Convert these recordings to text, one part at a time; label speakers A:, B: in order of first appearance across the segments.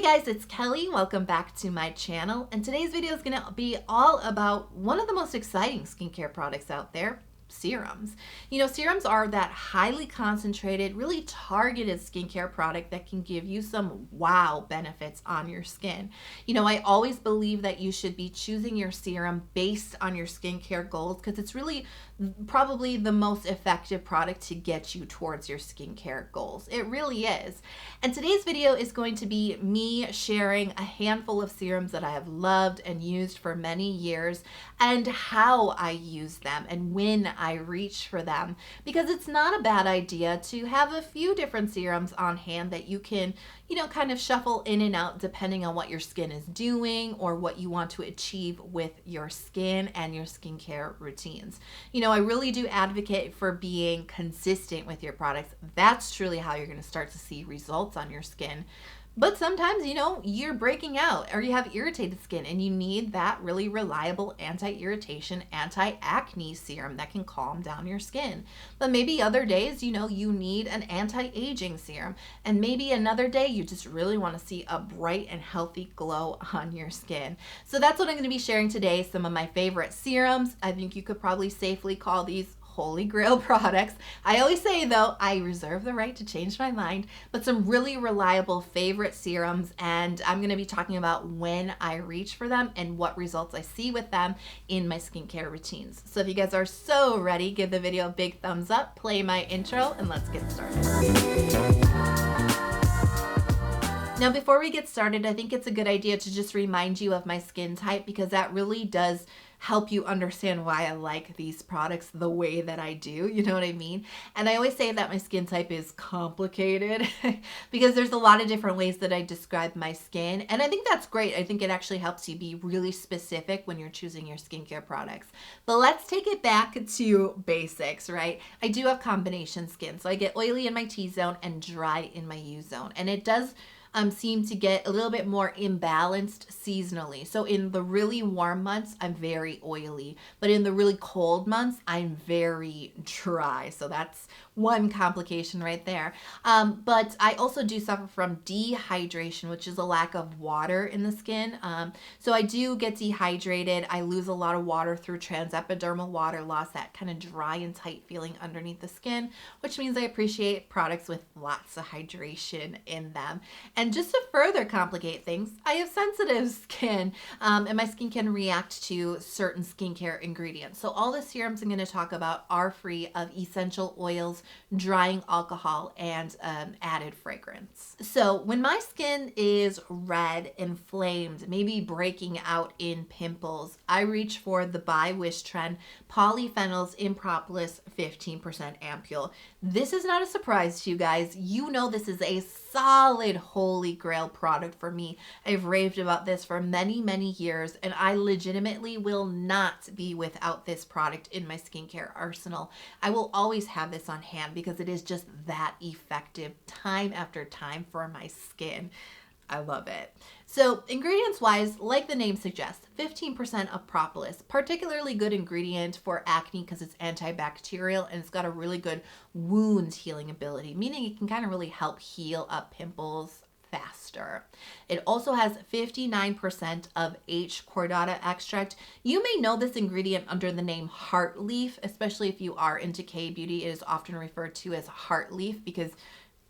A: guys, it's Kelly. Welcome back to my channel. And today's video is going to be all about one of the most exciting skincare products out there, serums. You know, serums are that highly concentrated, really targeted skincare product that can give you some wow benefits on your skin. You know, I always believe that you should be choosing your serum based on your skincare goals because it's really probably the most effective product to get you towards your skincare goals. It really is. And today's video is going to be me sharing a handful of serums that I have loved and used for many years and how I use them and when I reach for them, because it's not a bad idea to have a few different serums on hand that you can, you know, kind of shuffle in and out depending on what your skin is doing or what you want to achieve with your skin and your skincare routines. You know, I really do advocate for being consistent with your products. That's truly how you're going to start to see results on your skin. But sometimes, you know, you're breaking out or you have irritated skin and you need that really reliable anti-irritation, anti-acne serum that can calm down your skin. But maybe other days, you know, you need an anti-aging serum. And maybe another day you just really want to see a bright and healthy glow on your skin. So that's what I'm going to be sharing today. Some of my favorite serums. I think you could probably safely call these Holy Grail products. I always say though, I reserve the right to change my mind, but some really reliable favorite serums, and I'm going to be talking about when I reach for them and what results I see with them in my skincare routines. So if you guys are so ready, give the video a big thumbs up, play my intro, and let's get started. Now, before we get started, I think it's a good idea to just remind you of my skin type because that really does help you understand why I like these products the way that I do, you know what I mean? And I always say that my skin type is complicated because there's a lot of different ways that I describe my skin, and I think that's great. I think it actually helps you be really specific when you're choosing your skincare products. But let's take it back to basics, right? I do have combination skin, so I get oily in my T-zone and dry in my U-zone, and it does seem to get a little bit more imbalanced seasonally. So in the really warm months, I'm very oily, but in the really cold months, I'm very dry. So that's one complication right there. But I also do suffer from dehydration, which is a lack of water in the skin. So I do get dehydrated. I lose a lot of water through transepidermal water loss, that kind of dry and tight feeling underneath the skin, which means I appreciate products with lots of hydration in them. And just to further complicate things, I have sensitive skin, and my skin can react to certain skincare ingredients. So all the serums I'm going to talk about are free of essential oils, drying alcohol, and added fragrance. So when my skin is red, inflamed, maybe breaking out in pimples, I reach for the by Wishtrend Polyphenols in Propolis 15% Ampoule. This is not a surprise to you guys. You know this is a solid Holy Grail product for me. I've raved about this for many, many years, and I legitimately will not be without this product in my skincare arsenal. I will always have this on hand because it is just that effective time after time for my skin. I love it. So ingredients wise, like the name suggests, 15% of propolis, particularly good ingredient for acne because it's antibacterial and it's got a really good wound healing ability, meaning it can kind of really help heal up pimples faster. It also has 59% of H. cordata extract. You may know this ingredient under the name heart leaf, especially if you are into K-beauty. It is often referred to as heart leaf because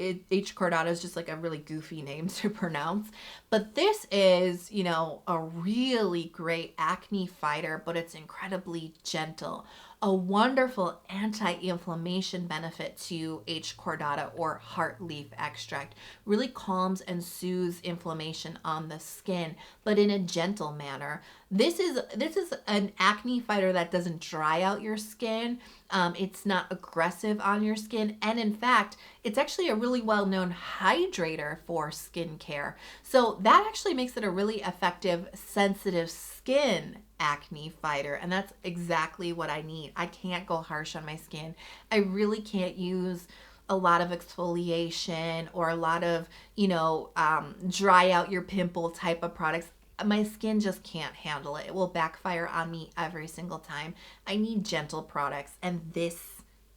A: H. cordata is just like a really goofy name to pronounce. But this is, you know, a really great acne fighter, but it's incredibly gentle. A wonderful anti-inflammation benefit to H. cordata or heart leaf extract. Really calms and soothes inflammation on the skin, but in a gentle manner. This is an acne fighter that doesn't dry out your skin. It's not aggressive on your skin. And in fact, it's actually a really well-known hydrator for skincare. So that actually makes it a really effective, sensitive skin acne fighter, and that's exactly what I need. I can't go harsh on my skin. I really can't use a lot of exfoliation or a lot of, you know, dry out your pimple type of products. My skin just can't handle it. It will backfire on me every single time. I need gentle products, and this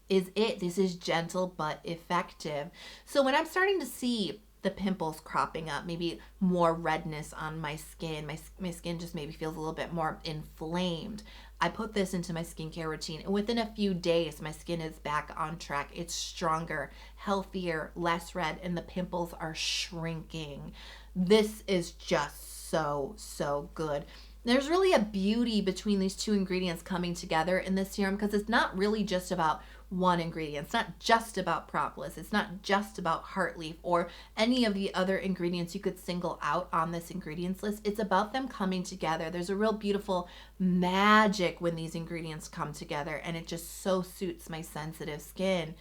A: is it. This is gentle but effective. So when I'm starting to see the pimples cropping up, maybe more redness on my skin. My skin just maybe feels a little bit more inflamed. I put this into my skincare routine, and within a few days, my skin is back on track. It's stronger, healthier, less red, and the pimples are shrinking. This is just so good. There's really a beauty between these two ingredients coming together in this serum, because it's not really just about one ingredient. It's not just about propolis. It's not just about heart leaf or any of the other ingredients you could single out on this ingredients list. It's about them coming together. There's a real beautiful magic when these ingredients come together, and it just so suits my sensitive skin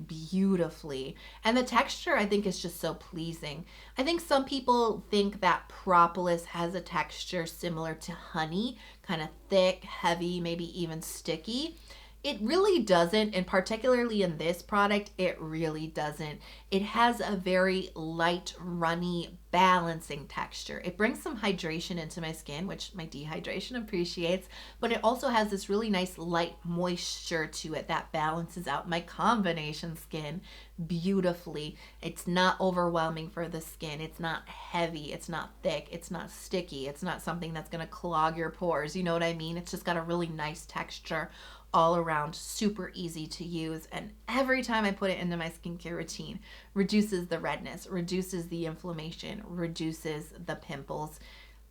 A: beautifully. And the texture, I think, is just so pleasing. I think some people think that propolis has a texture similar to honey, kind of thick, heavy, maybe even sticky. It really doesn't, and particularly in this product, it really doesn't. It has a very light, runny, balancing texture. It brings some hydration into my skin, which my dehydration appreciates, but it also has this really nice light moisture to it that balances out my combination skin beautifully. It's not overwhelming for the skin. It's not heavy. It's not thick. It's not sticky. It's not something that's going to clog your pores. You know what I mean? It's just got a really nice texture all around, super easy to use, and every time I put it into my skincare routine, reduces the redness, reduces the inflammation, reduces the pimples.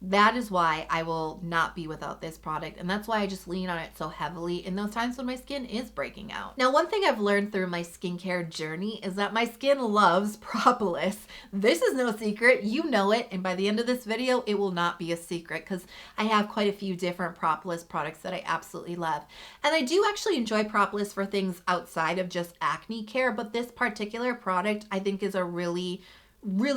A: That is why I will not be without this product, and that's why I just lean on it so heavily in those times when my skin is breaking out. Now, one thing I've learned through my skincare journey is that my skin loves propolis. This is no secret, you know it, and by the end of this video, it will not be a secret, because I have quite a few different propolis products that I absolutely love. And I do actually enjoy propolis for things outside of just acne care, but this particular product I think is a really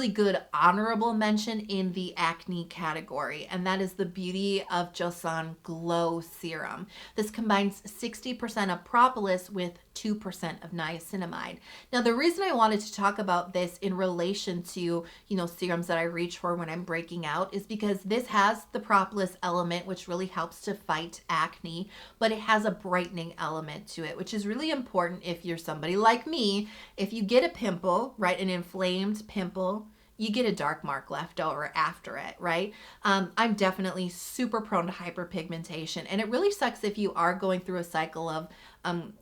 A: good honorable mention in the acne category, and that is the Beauty of Joseon Glow Serum. This combines 60% of propolis with 2% of niacinamide. Now, the reason I wanted to talk about this in relation to, serums that I reach for when I'm breaking out is because this has the propolis element, which really helps to fight acne, but it has a brightening element to it, which is really important if you're somebody like me. If you get a pimple, right, an inflamed pimple, you get a dark mark left over after it, right? I'm definitely super prone to hyperpigmentation, and it really sucks if you are going through a cycle of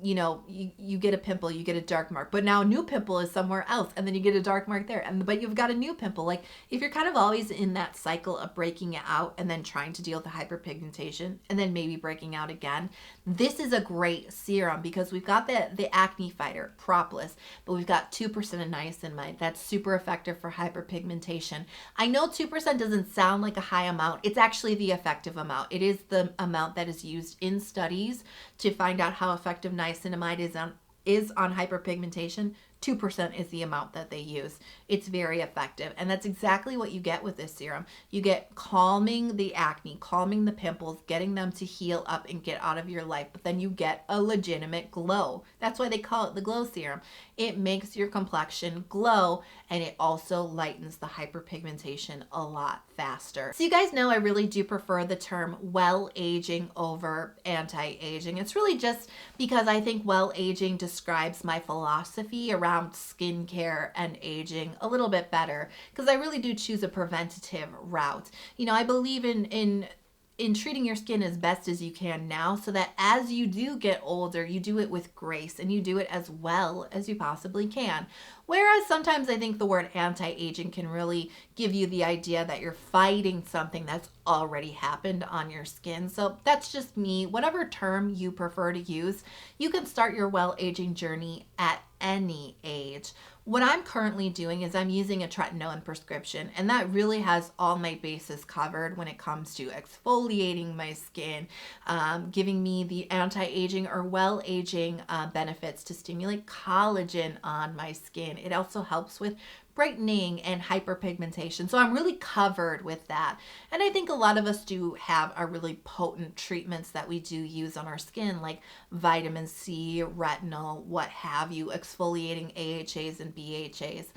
A: you get a pimple, you get a dark mark, but now a new pimple is somewhere else, and then you get a dark mark there, but you've got a new pimple. Like, if you're kind of always in that cycle of breaking it out and then trying to deal with the hyperpigmentation and then maybe breaking out again, this is a great serum because we've got the acne fighter, propolis, but we've got 2% of niacinamide. That's super effective for hyperpigmentation. I know 2% doesn't sound like a high amount. It's actually the effective amount. It is the amount that is used in studies to find out how effective niacinamide is on hyperpigmentation. 2% is the amount that they use. It's very effective, and that's exactly what you get with this serum. You get calming the acne, calming the pimples, getting them to heal up and get out of your life, but then you get a legitimate glow. That's why they call it the glow serum. It makes your complexion glow, and it also lightens the hyperpigmentation a lot faster. So you guys know I really do prefer the term well-aging over anti-aging. It's really just because I think well-aging describes my philosophy around skincare and aging a little bit better, because I really do choose a preventative route. I believe in treating your skin as best as you can now, so that as you do get older, you do it with grace and you do it as well as you possibly can. Whereas sometimes I think the word anti-aging can really give you the idea that you're fighting something that's already happened on your skin. So that's just me. Whatever term you prefer to use, you can start your well-aging journey at any age. What I'm currently doing is I'm using a Tretinoin prescription, and that really has all my bases covered when it comes to exfoliating my skin, giving me the anti-aging or well-aging benefits to stimulate collagen on my skin. It also helps with brightening and hyperpigmentation. So I'm really covered with that. And I think a lot of us do have our really potent treatments that we do use on our skin, like vitamin C, retinol, what have you, exfoliating AHAs and BHAs.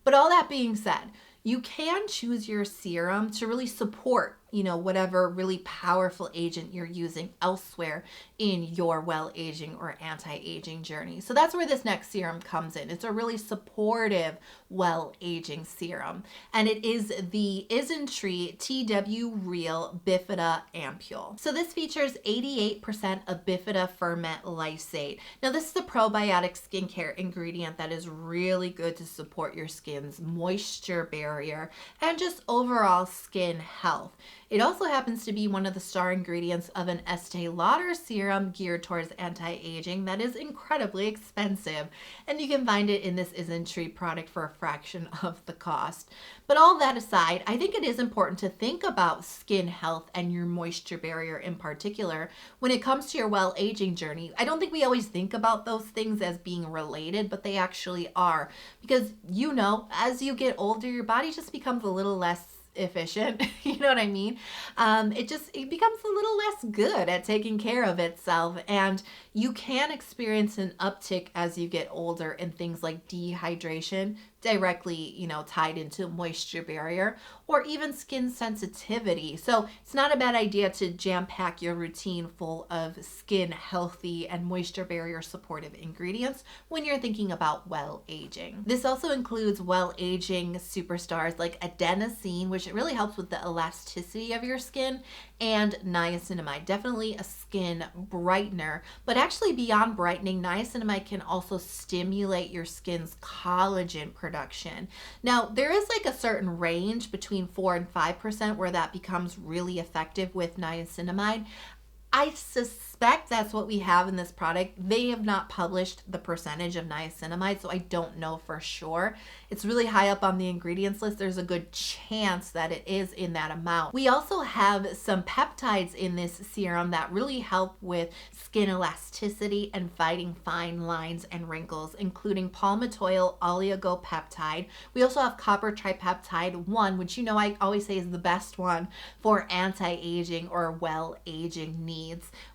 A: But all that being said, you can choose your serum to really support, you know, whatever really powerful agent you're using elsewhere in your well-aging or anti-aging journey. So that's where this next serum comes in. It's a really supportive well-aging serum, and it is the Isntree TW Real Bifida Ampoule. So this features 88% of Bifida ferment lysate. Now this is a probiotic skincare ingredient that is really good to support your skin's moisture barrier and just overall skin health. It also happens to be one of the star ingredients of an Estee Lauder serum geared towards anti-aging that is incredibly expensive, and you can find it in this Isntree product for a fraction of the cost. But all that aside, I think it is important to think about skin health and your moisture barrier in particular when it comes to your well-aging journey. I don't think we always think about those things as being related, but they actually are, because you know, as you get older, your body just becomes a little less efficient. You know what I mean? It becomes a little less good at taking care of itself, and you can experience an uptick as you get older in things like dehydration, directly, you know, tied into moisture barrier, or even skin sensitivity. So it's not a bad idea to jam pack your routine full of skin healthy and moisture barrier supportive ingredients when you're thinking about well aging. This also includes well aging superstars like adenosine, which it really helps with the elasticity of your skin, and niacinamide, definitely a skin brightener. But actually beyond brightening, niacinamide can also stimulate your skin's collagen production. Now there is like a certain range between 4 and 5% where that becomes really effective with niacinamide. I suspect that's what we have in this product. They have not published the percentage of niacinamide, so I don't know for sure. It's really high up on the ingredients list. There's a good chance that it is in that amount. We also have some peptides in this serum that really help with skin elasticity and fighting fine lines and wrinkles, including palmitoyl oligopeptide. We also have copper tripeptide 1, which you know I always say is the best one for anti-aging or well-aging needs.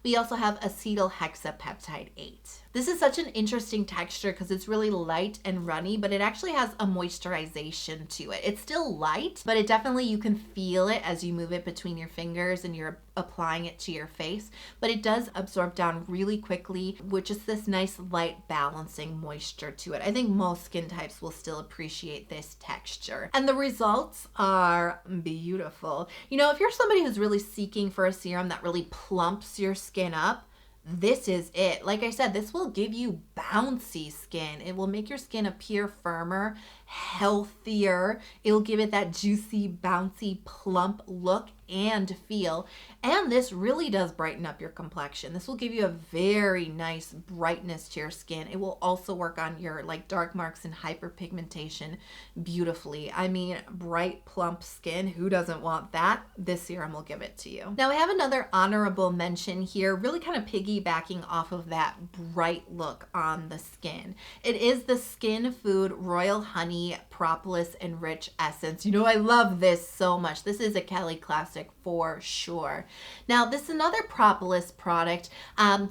A: We also have acetyl hexapeptide 8. This is such an interesting texture because it's really light and runny, but it actually has a moisturization to it. It's still light, but it definitely, you can feel it as you move it between your fingers and you're applying it to your face, but it does absorb down really quickly with just this nice light balancing moisture to it. I think most skin types will still appreciate this texture, and the results are beautiful. You know, if you're somebody who's really seeking for a serum that really plumps your skin up, this is it. Like I said, this will give you bouncy skin. It will make your skin appear firmer, healthier. It will give it that juicy, bouncy, plump look and feel. And this really does brighten up your complexion. This will give you a very nice brightness to your skin. It will also work on your like dark marks and hyperpigmentation beautifully. I mean, bright, plump skin, who doesn't want that? This serum will give it to you. Now I have another honorable mention here, really kind of piggybacking off of that bright look on the skin. It is the Skinfood Royal Honey Propolis Enrich Essence. You know, I love this so much. This is a Kelly classic for sure. Now this is another propolis product.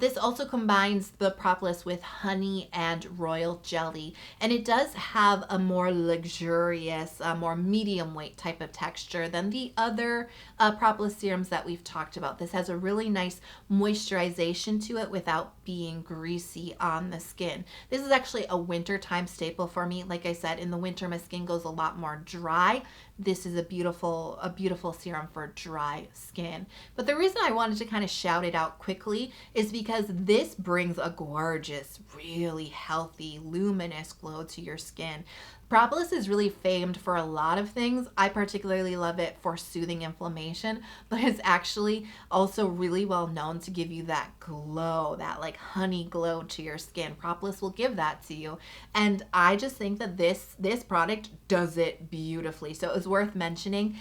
A: This also combines the propolis with honey and royal jelly, and it does have a more luxurious, more medium weight type of texture than the other propolis serums that we've talked about. This has a really nice moisturization to it without being greasy on the skin. This is actually a wintertime staple for me. Like I said, in the winter my skin goes a lot more dry. This is a beautiful serum for dry skin. But the reason I wanted to kind of shout it out quickly is because this brings a gorgeous, really healthy, luminous glow to your skin. Propolis is really famed for a lot of things. I particularly love it for soothing inflammation, but it's actually also really well known to give you that glow, that like honey glow to your skin. Propolis will give that to you. And I just think that this product does it beautifully. So it was worth mentioning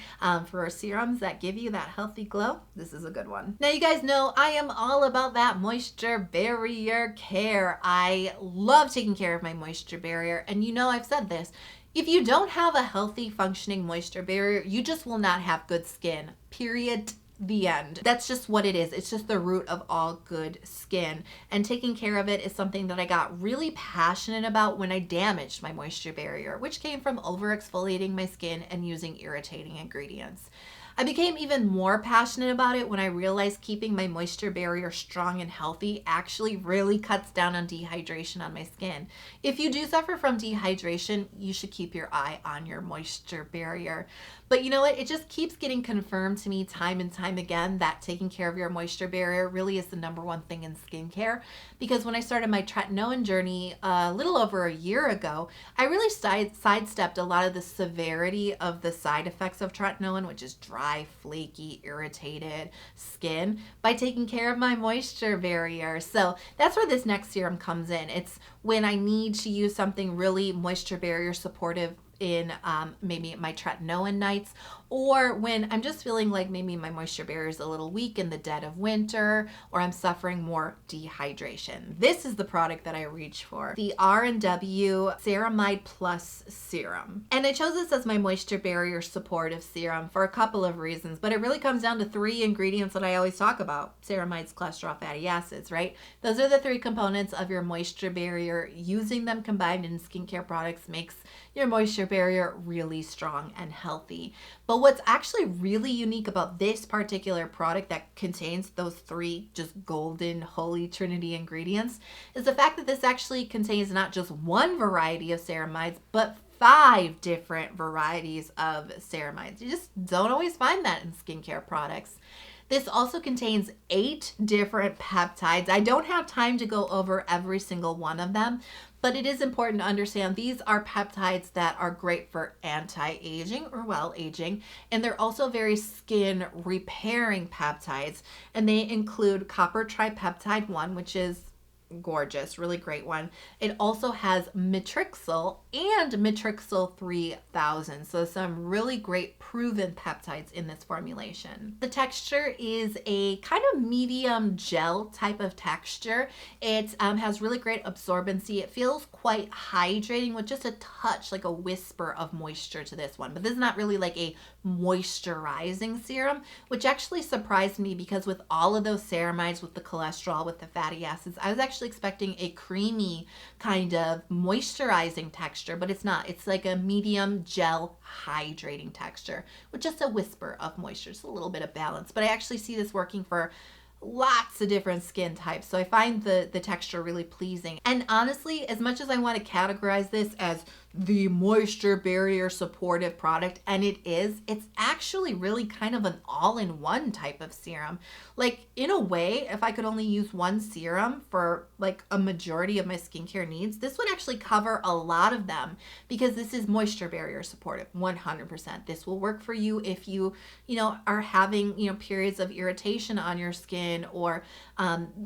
A: for serums that give you that healthy glow. This is a good one. Now you guys know I am all about that moisture barrier care. I love taking care of my moisture barrier, and you know I've said this. If you don't have a healthy functioning moisture barrier, you just will not have good skin, period. The end. That's just what it is. It's just the root of all good skin. And taking care of it is something that I got really passionate about when I damaged my moisture barrier, which came from over exfoliating my skin and using irritating ingredients. I became even more passionate about it when I realized keeping my moisture barrier strong and healthy actually really cuts down on dehydration on my skin. If you do suffer from dehydration, you should keep your eye on your moisture barrier. But you know what? It just keeps getting confirmed to me time and time again that taking care of your moisture barrier really is the number one thing in skincare. Because when I started my tretinoin journey a little over a year ago, I really sidestepped a lot of the severity of the side effects of tretinoin, which is dry, flaky, irritated skin, by taking care of my moisture barrier. So that's where this next serum comes in. It's when I need to use something really moisture barrier supportive in maybe my tretinoin nights, or when I'm just feeling like maybe my moisture barrier is a little weak in the dead of winter, or I'm suffering more dehydration. This is the product that I reach for, the R&W Ceramide Plus Serum. And I chose this as my moisture barrier supportive serum for a couple of reasons, but it really comes down to 3 ingredients that I always talk about: ceramides, cholesterol, fatty acids, right? Those are the 3 components of your moisture barrier. Using them combined in skincare products makes your moisture barrier really strong and healthy. But what's actually really unique about this particular product that contains those 3 just golden holy trinity ingredients is the fact that this actually contains not just one variety of ceramides, but 5 different varieties of ceramides. You just don't always find that in skincare products. This also contains 8 different peptides. I don't have time to go over every single one of them, but it is important to understand these are peptides that are great for anti-aging or well-aging, and they're also very skin repairing peptides, and they include copper tripeptide 1, which is gorgeous, really great one. It also has matrixyl and matrixyl 3000, so some really great proven peptides in this formulation. The texture is a kind of medium gel type of texture. It has really great absorbency. It feels quite hydrating with just a touch, like a whisper of moisture to this one, but this is not really like a moisturizing serum, which actually surprised me because with all of those ceramides, with the cholesterol, with the fatty acids, I was actually expecting a creamy kind of moisturizing texture, but it's not. It's like a medium gel hydrating texture with just a whisper of moisture, just a little bit of balance. But I actually see this working for lots of different skin types, so I find the texture really pleasing. And honestly, as much as I want to categorize this as the moisture barrier supportive product, and it is, it's actually really kind of an all-in-one type of serum. Like, in a way, if I could only use one serum for like a majority of my skincare needs, this would actually cover a lot of them, because this is moisture barrier supportive 100%. This will work for you if you are having periods of irritation on your skin, or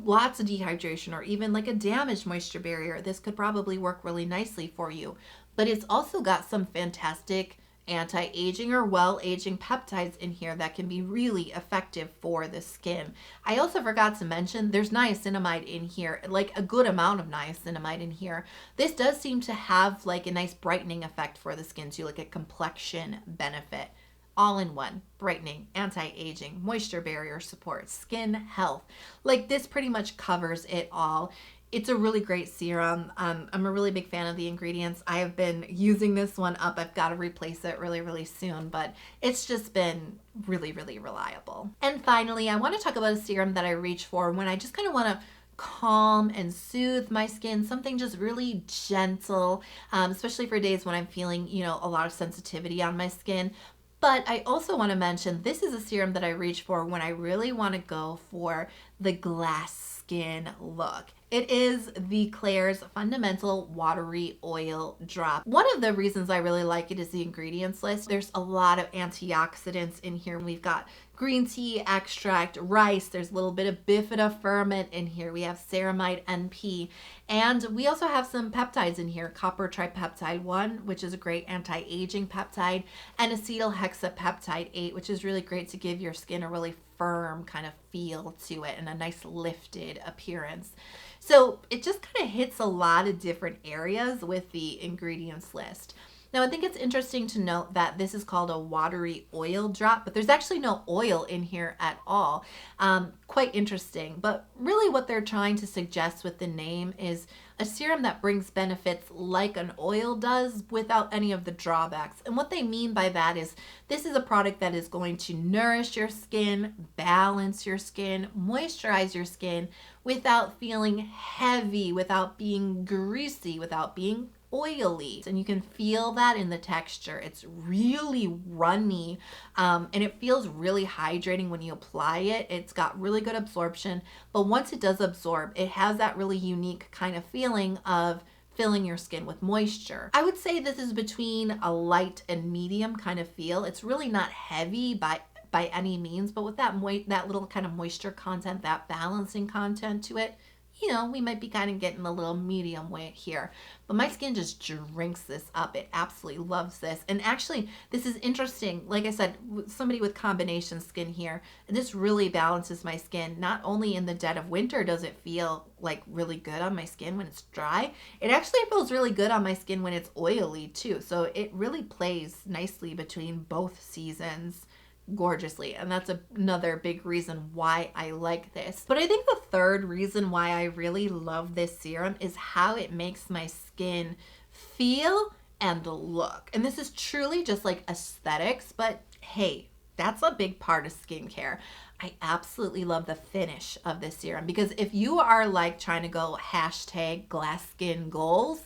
A: lots of dehydration, or even like a damaged moisture barrier. This could probably work really nicely for you. But it's also got some fantastic anti-aging or well-aging peptides in here that can be really effective for the skin. I also forgot to mention there's niacinamide in here, like a good amount of niacinamide in here. This does seem to have like a nice brightening effect for the skin too, like a complexion benefit. All in one: brightening, anti-aging, moisture barrier support, skin health. Like, this pretty much covers it all. It's a really great serum. I'm a really big fan of the ingredients. I have been using this one up. I've got to replace it really, really soon, but it's just been really, really reliable. And finally, I want to talk about a serum that I reach for when I just kind of want to calm and soothe my skin, something just really gentle, especially for days when I'm feeling, a lot of sensitivity on my skin. But I also want to mention this is a serum that I reach for when I really want to go for the glass skin look. It is the Klairs Fundamental Watery Oil Drop. One of the reasons I really like it is the ingredients list. There's a lot of antioxidants in here. We've got green tea extract, rice, there's a little bit of Bifida ferment in here. We have Ceramide NP, and we also have some peptides in here, copper tripeptide 1, which is a great anti-aging peptide, and acetohexapeptide 8, which is really great to give your skin a really firm kind of feel to it and a nice lifted appearance. So it just kind of hits a lot of different areas with the ingredients list. Now, I think it's interesting to note that this is called a watery oil drop, but there's actually no oil in here at all. Quite interesting, but really what they're trying to suggest with the name is a serum that brings benefits like an oil does without any of the drawbacks. And what they mean by that is this is a product that is going to nourish your skin, balance your skin, moisturize your skin without feeling heavy, without being greasy, without being oily. And you can feel that in the texture. It's really runny, and it feels really hydrating when you apply it. It's got really good absorption, but once it does absorb, it has that really unique kind of feeling of filling your skin with moisture. I would say this is between a light and medium kind of feel. It's really not heavy by any means, but with that little kind of moisture content, that balancing content to it, you know, we might be kind of getting a little medium weight here. But my skin just drinks this up. It absolutely loves this. And actually, this is interesting. Like I said, somebody with combination skin here, this really balances my skin. Not only in the dead of winter does it feel like really good on my skin when it's dry, it actually feels really good on my skin when it's oily too. So it really plays nicely between both seasons gorgeously, and that's another big reason why I like this. But I think the third reason why I really love this serum is how it makes my skin feel and look. And this is truly just like aesthetics, but hey, that's a big part of skincare. I absolutely love the finish of this serum, because if you are like trying to go hashtag glass skin goals,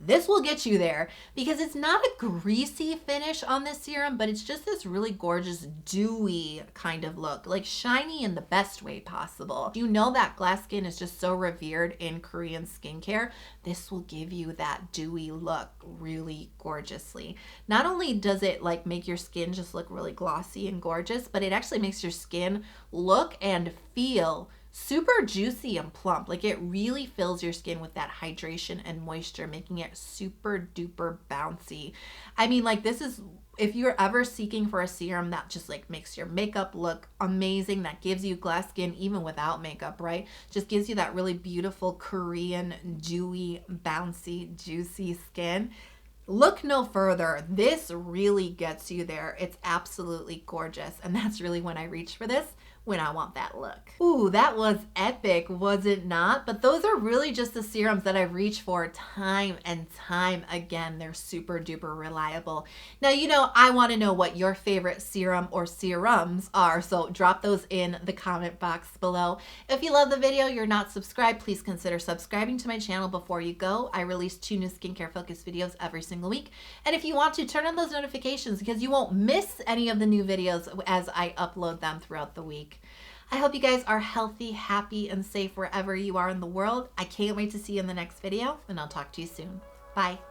A: this will get you there, because it's not a greasy finish on this serum, but it's just this really gorgeous dewy kind of look, like shiny in the best way possible. You know that glass skin is just so revered in Korean skincare. This will give you that dewy look really gorgeously. Not only does it like make your skin just look really glossy and gorgeous, but it actually makes your skin look and feel super juicy and plump. Like it really fills your skin with that hydration and moisture, making it super duper bouncy. I mean, like this is, if you're ever seeking for a serum that just like makes your makeup look amazing, that gives you glass skin even without makeup, right? Just gives you that really beautiful Korean dewy, bouncy, juicy skin. Look no further. This really gets you there. It's absolutely gorgeous. And that's really when I reach for this, when I want that look. Ooh, that was epic, was it not? But those are really just the serums that I reach for time and time again. They're super duper reliable. Now, you know, I want to know what your favorite serum or serums are, so drop those in the comment box below. If you love the video, you're not subscribed, please consider subscribing to my channel before you go. I release 2 new skincare focused videos every single week. And if you want to, turn on those notifications because you won't miss any of the new videos as I upload them throughout the week. I hope you guys are healthy, happy, and safe wherever you are in the world. I can't wait to see you in the next video, and I'll talk to you soon. Bye.